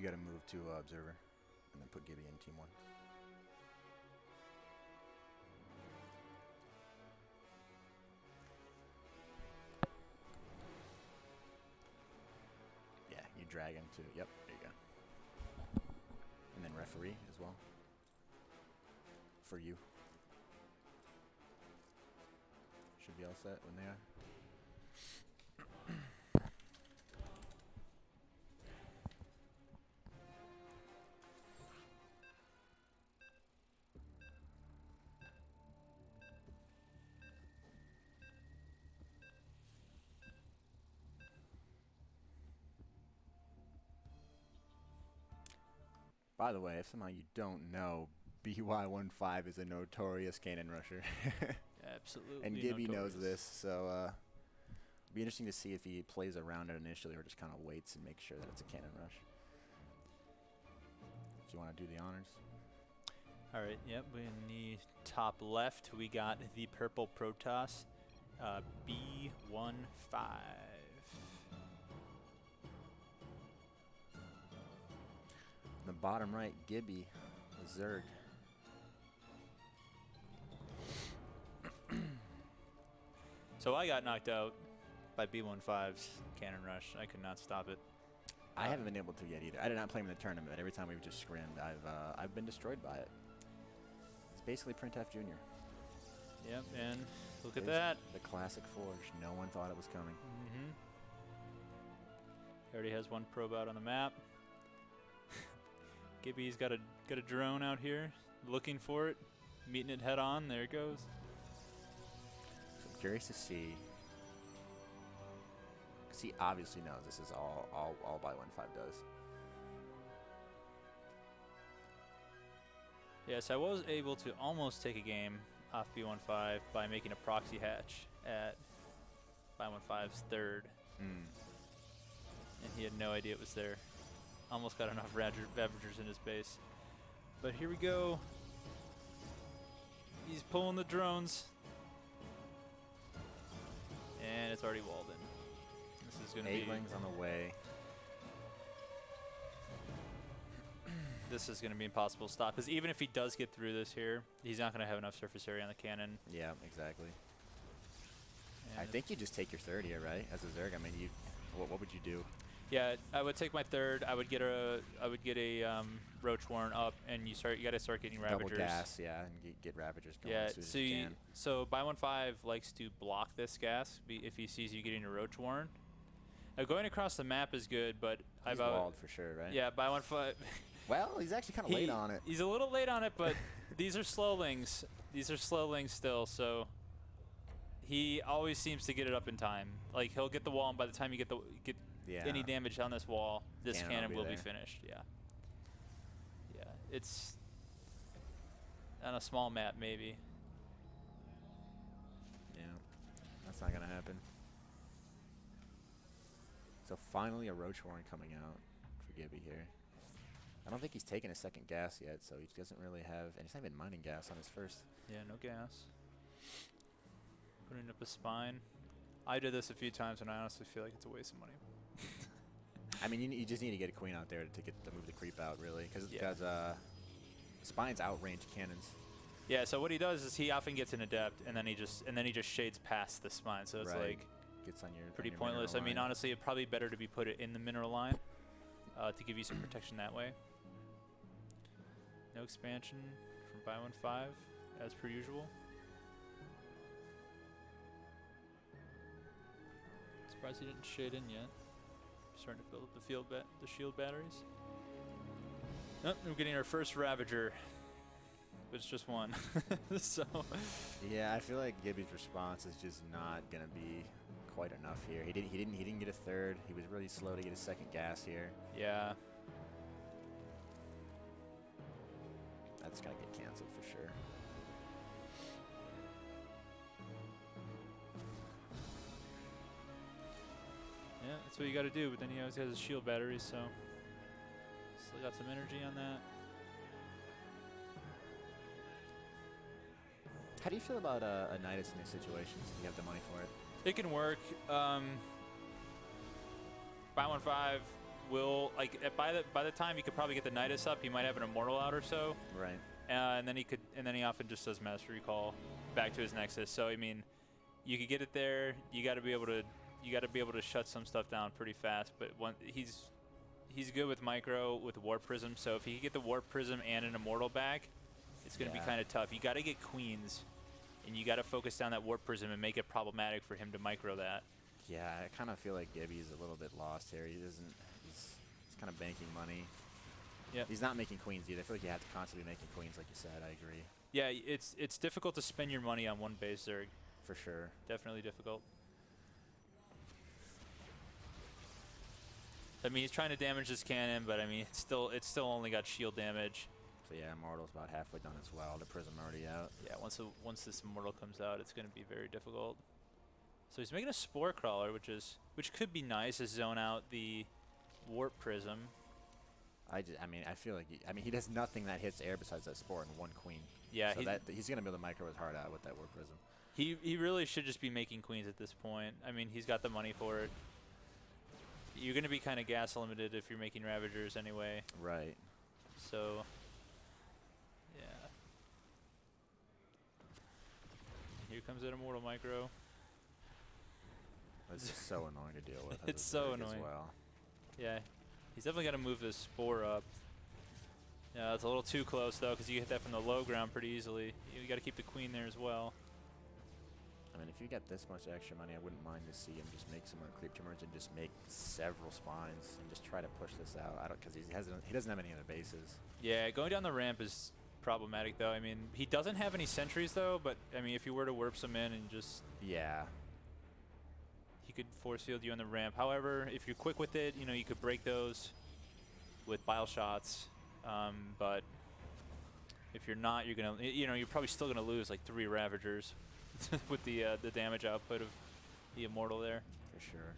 You got to move to Observer, and then put Gibby in Team 1. Yeah, you drag him to, yep, there you go. And then referee as well. For you. Should be all set when they are. By the way, if somehow you don't know, BYoneFive is a notorious cannon rusher. Absolutely. And Gibby notorious. knows this, so it'll be interesting to see if he plays around it initially or just kind of waits and makes sure that it's a cannon rush. Do you want to do the honors? All right, yep, in the top left, we got the purple Protoss, BYoneFive. In the bottom right, Gibby, the Zerg. So I got knocked out by BYoneFive's cannon rush. I could not stop it. I haven't been able to yet either. I did not play him in the tournament, but every time we've just scrimmed, I've been destroyed by it. It's basically Printf Jr. Yep, and look at that. The classic Forge. No one thought it was coming. Mm-hmm. He already has one probe out on the map. Gibby's got a drone out here, looking for it, meeting it head on. There it goes. So I'm curious to see. Because he obviously knows this is all BYoneFive does. Yes, I was able to almost take a game off BYoneFive by making a proxy hatch at BYoneFive's third. Mm. And he had no idea it was there. Almost got enough Ravagers in his base. But here we go. He's pulling the drones. And it's already walled in. This is going to be... Eightlings on the way. This is going to be impossible to stop. Because even if he does get through this here, he's not going to have enough surface area on the cannon. Yeah, exactly. And I think you just take your third here, right? As a Zerg. I mean, what would you do? Yeah, I would take my third. I would get a Roach Warren up, and you got to start getting Ravagers. Double gas, yeah, and get Ravagers going as soon as you can. So BYoneFive likes to block this gas if he sees you getting a Roach Warren. Now going across the map is good, but he's walled for sure, right? Yeah, BYoneFive. Well, he's actually kind of late on it. He's a little late on it, but these are slowlings. These are slowlings still, so he always seems to get it up in time. Like he'll get the wall, and by the time you get any damage on this wall, this cannon will be finished. Yeah. Yeah, it's on a small map maybe. Yeah, that's not gonna happen. So finally a Roach Warren coming out for Gibby here. I don't think he's taken a second gas yet, so he doesn't really have, and he's not even mining gas on his first. Yeah, no gas. Putting up a spine. I did this a few times, and I honestly feel like it's a waste of money. I mean, you just need to get a queen out there to move the creep out, really, because spines outrange cannons. Yeah. So what he does is he often gets an adept, and then he just shades past the spine. So it's like gets on your pretty pointless. I mean, honestly, it'd probably be better to be put it in the mineral line to give you some protection that way. No expansion from BYoneFive, as per usual. Surprised he didn't shade in yet. Starting to build up the shield batteries. Nope, we're getting our first Ravager, but it's just one. So. Yeah, I feel like Gibby's response is just not gonna be quite enough here. He didn't get a third. He was really slow to get a second gas here. Yeah. That's gonna get canceled for sure. Yeah, that's what you got to do, but then he always has his shield batteries, so still got some energy on that. How do you feel about a Nidus in these situations if you have the money for it? It can work. BYoneFive will by the time he could probably get the Nidus up, he might have an Immortal out or so. Right. And then he often just does Master Recall back to his Nexus. So I mean, you could get it there. You got to be able to shut some stuff down pretty fast. But he's good with Micro with Warp Prism. So if he can get the Warp Prism and an Immortal back, it's going to be kind of tough. You got to get Queens, and you got to focus down that Warp Prism and make it problematic for him to Micro that. Yeah, I kind of feel like Gibby's a little bit lost here. He's kind of banking money. Yep. He's not making queens either. I feel like you have to constantly be making queens, like you said. I agree. Yeah, it's difficult to spend your money on one base Zerg. For sure. Definitely difficult. I mean, he's trying to damage this cannon, but I mean, it's still only got shield damage. So yeah, Immortal's about halfway done as well. The Prism already out. Yeah, once this Immortal comes out, it's going to be very difficult. So he's making a Spore Crawler, which could be nice to zone out the Warp Prism. I mean, I feel like he does nothing that hits air besides that Spore and one Queen. Yeah, so he's going to be able to micro his heart out with that Warp Prism. He really should just be making queens at this point. I mean, he's got the money for it. You're going to be kind of gas limited if you're making Ravagers anyway. Right. So, yeah. Here comes that Immortal Micro. It's just so annoying to deal with. It's so annoying. As well. Yeah. He's definitely got to move this Spore up. Yeah, it's a little too close, though, because you hit that from the low ground pretty easily. You got to keep the Queen there as well. I mean, if you get this much extra money, I wouldn't mind to see him just make some more creep tumors and just make several spines and just try to push this out. Because he doesn't have any other bases. Yeah, going down the ramp is problematic, though. I mean, he doesn't have any sentries, though. But I mean, if you were to warp some in and just he could force field you on the ramp. However, if you're quick with it, you could break those with bile shots. But if you're not, you're gonna you're probably still gonna lose like 3 Ravagers. With the damage output of the Immortal there. For sure.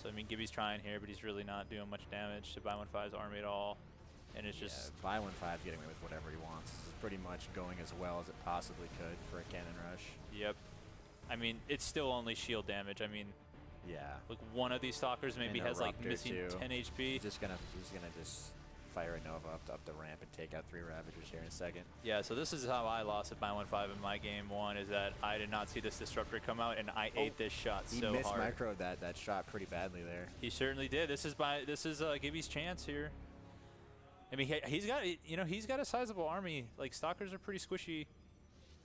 So, I mean, Gibby's trying here, but he's really not doing much damage to BYoneFive's army at all. And it's just... BYoneFive getting away with whatever he wants. This is pretty much going as well as it possibly could for a cannon rush. Yep. I mean, it's still only shield damage. I mean... Yeah. Like, one of these stalkers maybe has, like, missing 10 HP. He's gonna just fire a Nova up the ramp and take out 3 Ravagers here in a second. Yeah, so this is how I lost at BYoneFive in my game 1, is that I did not see this Disruptor come out, and I ate this shot so hard. He missed micro that shot pretty badly there. He certainly did. This is Gibby's chance here. I mean, he's got a sizable army. Like, stalkers are pretty squishy.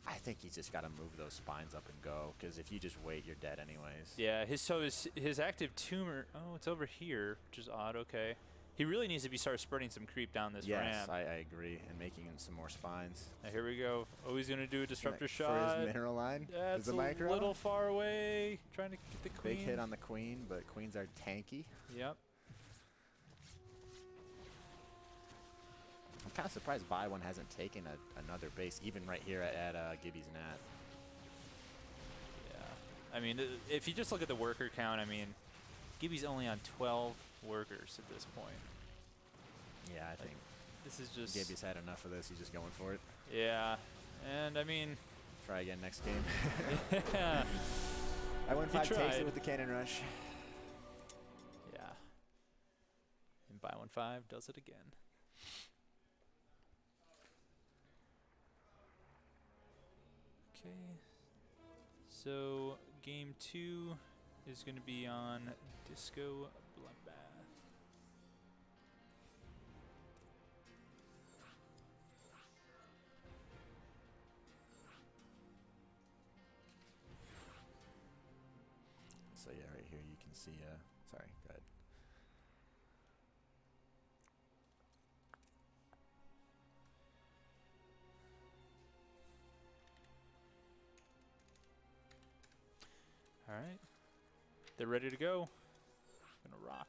I think he's just got to move those spines up and go, because if you just wait, you're dead anyways. Yeah, his active tumor. Oh, it's over here, which is odd. Okay. He really needs to start spreading some creep down this ramp. Yes, I agree, and making him some more spines. Now, here we go. Oh, he's going to do a Disruptor shot. For his mineral line? That's a little far away. Trying to get the Queen. Big hit on the Queen, but Queens are tanky. Yep. I'm kind of surprised ByOne hasn't taken another base, even right here at Gibby's Nat. Yeah. I mean, if you just look at the worker count, I mean, Gibby's only on 12 workers at this point. Yeah, I think this is just... Gibby's had enough of this. He's just going for it. Yeah. And, I mean... Try again next game. Yeah. BYoneFive takes it with the cannon rush. Yeah. And BYoneFive does it again. Okay. So, game 2 is going to be on Disco Bloodbath. So yeah, right here you can see, sorry, go ahead. All right. They're ready to go. Gonna rock.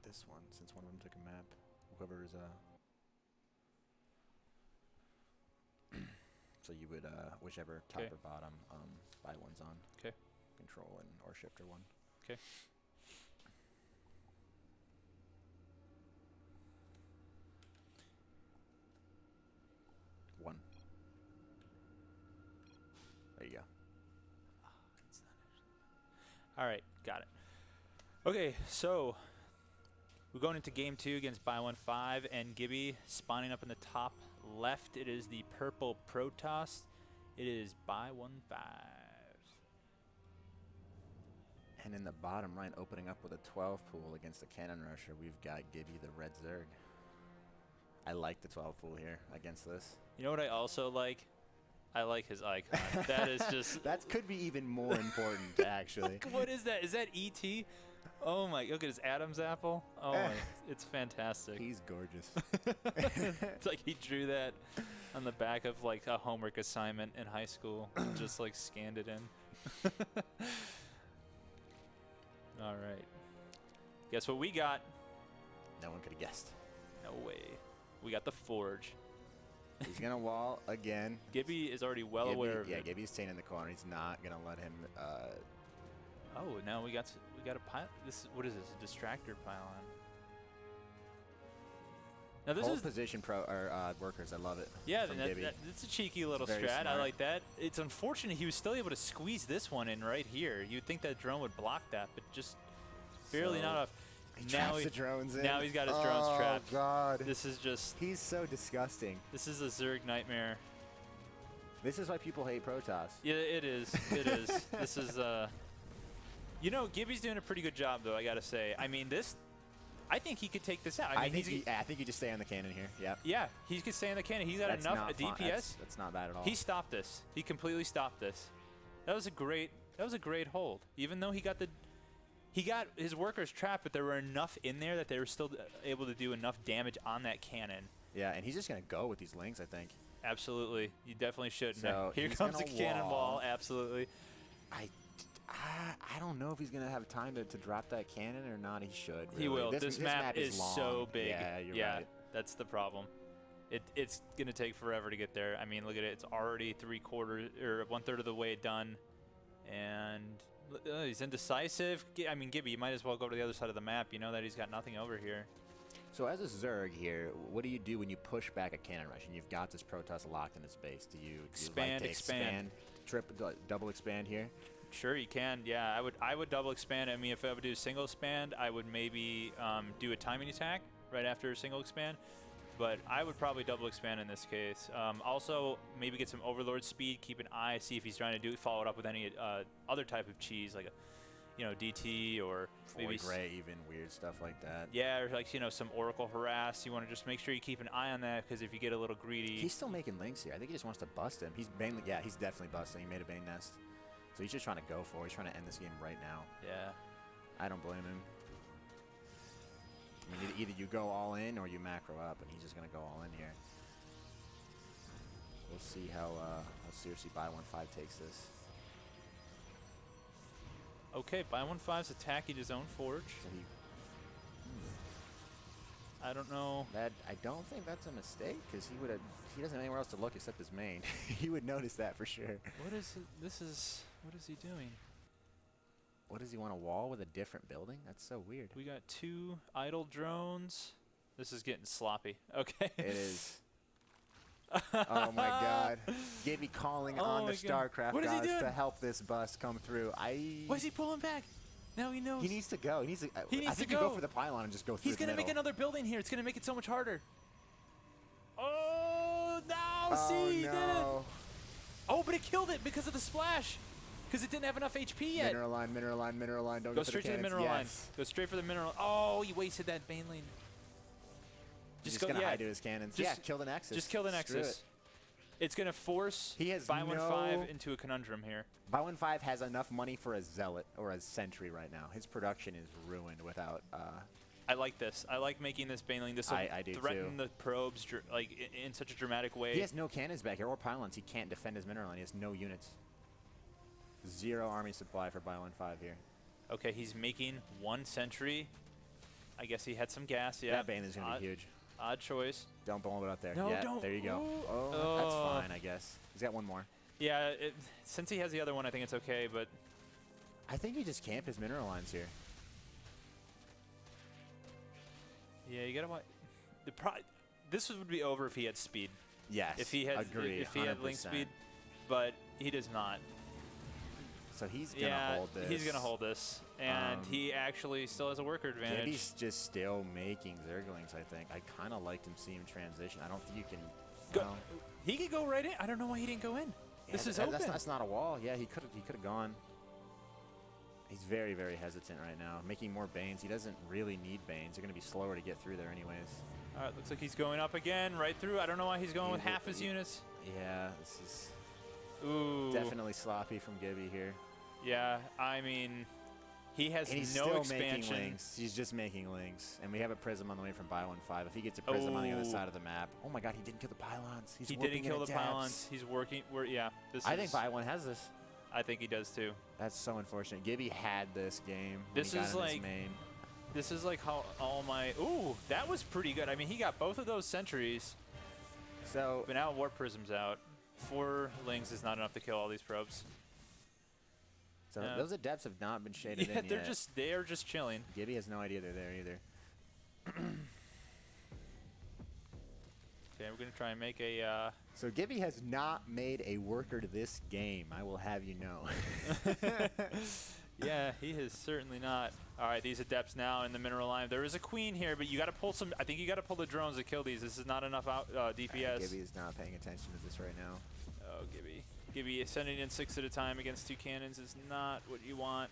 This one, since one of them took a map, whoever's so you would whichever top or bottom ByOne's on. Okay. Control and or shifter one. Okay. There you go. All right, got it. Okay, so we're going into game 2 against BYoneFive and Gibby. Spawning up in the top left, it is the purple Protoss. It is BYoneFive. And in the bottom right, opening up with a 12 pool against the Cannon Rusher, we've got Gibby the red Zerg. I like the 12 pool here against this. You know what I also like? I like his icon. That is just... That could be even more important, actually. What is that? Is that E.T.? Oh my, look at his Adam's apple. Oh my, it's fantastic. He's gorgeous. It's like he drew that on the back of like a homework assignment in high school and just like scanned it in. All right. Guess what we got? No one could have guessed. No way. We got the Forge. He's going to wall again. Gibby is already well aware of it. Yeah, Gibby's staying in the corner. He's not going to let him... Oh, now we got a pile. This, what is this? A distractor pylon. Now this is position workers. I love it. Yeah, it's a cheeky little strat. Smart. I like that. It's unfortunate he was still able to squeeze this one in right here. You'd think that drone would block that, but just barely not enough. He traps the drones in. Now he's got his drones trapped. Oh, God. This is just... He's so disgusting. This is a Zerg nightmare. This is why people hate Protoss. Yeah, it is. It is. This is... You know, Gibby's doing a pretty good job, though, I got to say. I mean, this... I think he could take this out. I think you just stay on the cannon here. Yep. Yeah, he could stay on the cannon. He's got enough DPS. That's not bad at all. He stopped this. He completely stopped this. That was a great hold. Even though he got his workers trapped, but there were enough in there that they were still able to do enough damage on that cannon. Yeah, and he's just going to go with these links, I think. Absolutely. You definitely should. So here comes the cannonball. Absolutely. I don't know if he's going to have time to drop that cannon or not. He should. Really. He will. This map is long. so big. Yeah, you're right. That's the problem. It's going to take forever to get there. I mean, look at it. It's already 1/3 of the way done. And he's indecisive. I mean, Gibby, you might as well go to the other side of the map. You know that he's got nothing over here. So as a Zerg here, what do you do when you push back a cannon rush and you've got this Protoss locked in its base? Do you expand, double expand here? Sure, you can. Yeah, I would double expand. I mean, if I would do a single expand, I would maybe do a timing attack right after a single expand. But I would probably double expand in this case. Also, maybe get some Overlord speed. Keep an eye, see if he's trying to follow it up with any other type of cheese, like a DT or maybe gray, even weird stuff like that. Yeah, or like some Oracle harass. You want to just make sure you keep an eye on that because if you get a little greedy, he's still making links here. I think he just wants to bust him. He's definitely busting. He made a Bane nest. So he's just trying to go for it. He's trying to end this game right now. Yeah. I don't blame him. I mean, either you go all in or you macro up, and he's just going to go all in here. We'll see how seriously BYoneFive takes this. Okay, BYoneFive's attacking his own Forge. So I don't know. I don't think that's a mistake because he doesn't have anywhere else to look except his main. He would notice that for sure. What is he doing? What does he want, a wall with a different building? That's so weird. We got 2 idle drones. This is getting sloppy. Okay. It is. Oh my God. Gibby calling on the StarCraft gods to help this bus come through. Why is he pulling back? Now he knows. He needs to go. I think you go for the pylon and just go through He's going to make another building here. It's going to make it so much harder. Oh, no. See, he did it. Oh, but it killed it because of the splash. Because it didn't have enough HP yet. Mineral line. Don't go straight to the mineral line. Go straight for the mineral. Oh, he wasted that Bane lane. Just going to hide to his cannons. Kill the Nexus. Just kill the Nexus. It's going to force BYoneFive into a conundrum here. BYoneFive has enough money for a Zealot or a Sentry right now. His production is ruined without... I like this. I like making this Bane lane. This will threaten the probes in such a dramatic way. He has no cannons back here or pylons. He can't defend his mineral line. He has no units. 0 army supply for BYoneFive here. Okay, he's making 1 sentry. I guess he had some gas. Yeah, that Bane is going to be huge. Odd choice. Don't bomb it up there. No, yeah, don't. There you go. Oh, that's fine, I guess. He's got 1 more. Yeah, since he has the other one, I think it's okay, but... I think he just camped his mineral lines here. Yeah, you gotta watch. This would be over if he had speed. Yes, if he had agree, if he had link speed, but He does not. So he's gonna hold this. He's gonna hold this, and he actually still has a worker advantage. Gibby's just still making Zerglings. I think. I kind of liked him seeing him transition. I don't think you can. Go. He could go right in. I don't know why he didn't go in. Yeah, this is open. That's not a wall. Yeah, he could have gone. He's very, very hesitant right now. Making more Banes. He doesn't really need Banes. They're going to be slower to get through there anyways. All right, looks like he's going up again, right through. I don't know why he's going with half his units. Yeah, this is definitely sloppy from Gibby here. Yeah, I mean, he has no expansion. Making links. He's just making links. And we have a Prism on the way from BYoneFive. If he gets a Prism on the other side of the map. Oh my god, he didn't kill the pylons. He didn't kill the pylons. He's working. Yeah. I think BYone has this. I think he does too. That's so unfortunate. Gibby had this game. This is like how all my. Ooh, that was pretty good. I mean, he got both of those sentries. So. But now Warp Prism's out. 4 Lings is not enough to kill all these probes. So those Adepts have not been shaded in yet. They are just chilling. Gibby has no idea they're there either. Okay, we're gonna try and make a. So Gibby has not made a worker to this game. I will have you know. Yeah, he has certainly not. All right, these Adepts now in the mineral line. There is a Queen here, but you got to pull some. I think you got to pull the drones to kill these. This is not enough DPS. Gibby is not paying attention to this right now. Oh, Gibby. Gibby sending in 6 at a time against 2 cannons is not what you want.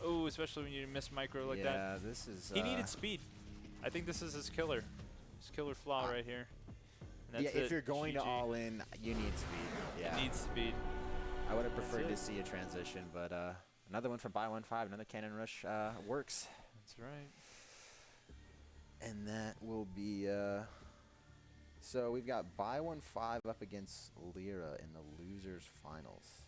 Oh, especially when you miss micro like that. Yeah, this is. He needed speed. I think this is his killer flaw right here. Yeah, if you're going to all in, you need speed. Yeah. You need speed. I would have preferred to see a transition, but another one from BYoneFive, another cannon rush works. That's right. And that will be. So we've got BYoneFive up against Lyra in the losers finals.